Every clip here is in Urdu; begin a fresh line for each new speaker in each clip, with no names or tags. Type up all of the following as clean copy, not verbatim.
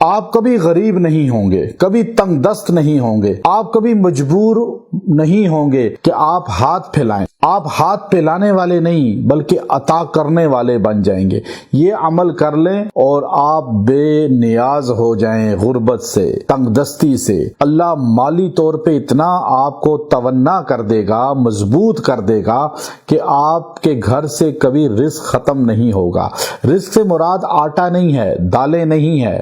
آپ کبھی غریب نہیں ہوں گے، کبھی تنگ دست نہیں ہوں گے، آپ کبھی مجبور نہیں ہوں گے کہ آپ ہاتھ پھیلائیں۔ آپ ہاتھ پھیلانے والے نہیں بلکہ عطا کرنے والے بن جائیں گے۔ یہ عمل کر لیں اور آپ بے نیاز ہو جائیں، غربت سے، تنگ دستی سے۔ اللہ مالی طور پہ اتنا آپ کو توانا کر دے گا، مضبوط کر دے گا کہ آپ کے گھر سے کبھی رزق ختم نہیں ہوگا۔ رزق سے مراد آٹا نہیں ہے، دالیں نہیں ہے،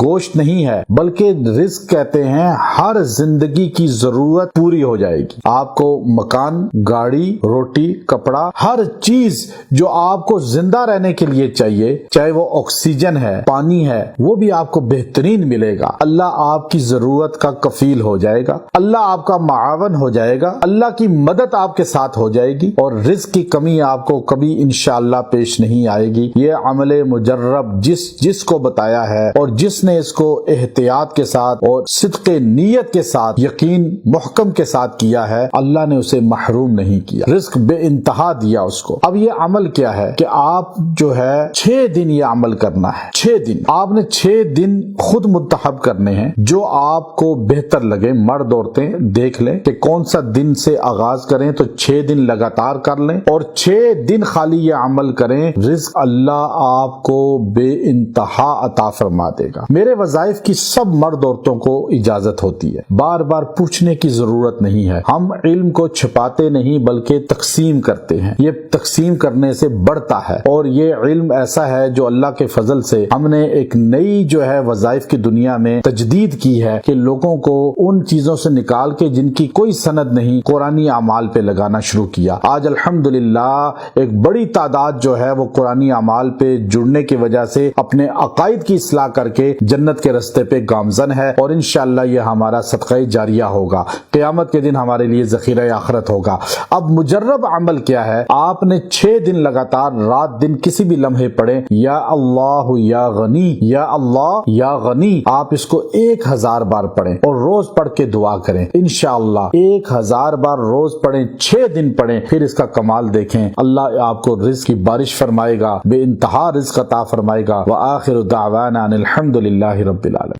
گوشت نہیں ہے، بلکہ رزق کہتے ہیں ہر زندگی کی ضرورت پوری ہو جائے گی۔ آپ کو مکان، گاڑی، روٹی، کپڑا، ہر چیز جو آپ کو زندہ رہنے کے لیے چاہیے، چاہے وہ آکسیجن ہے، پانی ہے، وہ بھی آپ کو بہترین ملے گا۔ اللہ آپ کی ضرورت کا کفیل ہو جائے گا، اللہ آپ کا معاون ہو جائے گا، اللہ کی مدد آپ کے ساتھ ہو جائے گی، اور رزق کی کمی آپ کو کبھی انشاءاللہ پیش نہیں آئے گی۔ یہ عمل مجرب جس کو بتایا ہے اور جس نے اس کو احتیاط کے ساتھ اور صدق نیت کے ساتھ، یقین محکم کے ساتھ کیا ہے، اللہ نے اسے محروم نہیں کیا، رزق بے انتہا دیا اس کو۔ اب یہ عمل کیا ہے کہ آپ جو ہے 6 دن یہ عمل کرنا ہے۔ 6 دن آپ نے 6 دن خود منتخب کرنے ہیں جو آپ کو بہتر لگے۔ مرد عورتیں دیکھ لیں کہ کون سا دن سے آغاز کریں تو 6 دن لگاتار کر لیں اور 6 دن خالی یہ عمل کریں، رزق اللہ آپ کو بے انتہا عطا فرما دے گا۔ میرے وظائف کی سب مرد عورتوں کو اجازت ہوتی ہے، بار بار پوچھنے کی ضرورت نہیں ہے۔ ہم علم کو چھپاتے نہیں بلکہ تقسیم کرتے ہیں، یہ تقسیم کرنے سے بڑھتا ہے، اور یہ علم ایسا ہے جو اللہ کے فضل سے ہم نے ایک نئی جو ہے وظائف کی دنیا میں تجدید کی ہے کہ لوگوں کو ان چیزوں سے نکال کے جن کی کوئی سند نہیں، قرآنی اعمال پہ لگانا شروع کیا۔ آج الحمدللہ ایک بڑی تعداد جو ہے وہ قرآنی اعمال پہ جڑنے کی وجہ سے اپنے عقائد کی اصلاح کر کے جنت کے رستے پہ گامزن ہے، اور انشاءاللہ یہ ہمارا صدقہ جاریہ ہوگا، قیامت کے دن ہمارے لیے ذخیرہ آخرت ہوگا۔ اب مجرب عمل کیا ہے؟ آپ نے 6 دن لگاتار رات دن کسی بھی لمحے پڑھیں، یا اللہ یا غنی، یا اللہ یا غنی۔ آپ اس کو 1000 بار پڑھیں اور روز پڑھ کے دعا کریں۔ انشاءاللہ 1000 بار روز پڑھیں، 6 دن پڑھیں، پھر اس کا کمال دیکھیں۔ اللہ آپ کو رزق کی بارش فرمائے گا، بے انتہا رزق عطا فرمائے گا۔ وآخر دعوانا ان الحمد للہ رب العالمین۔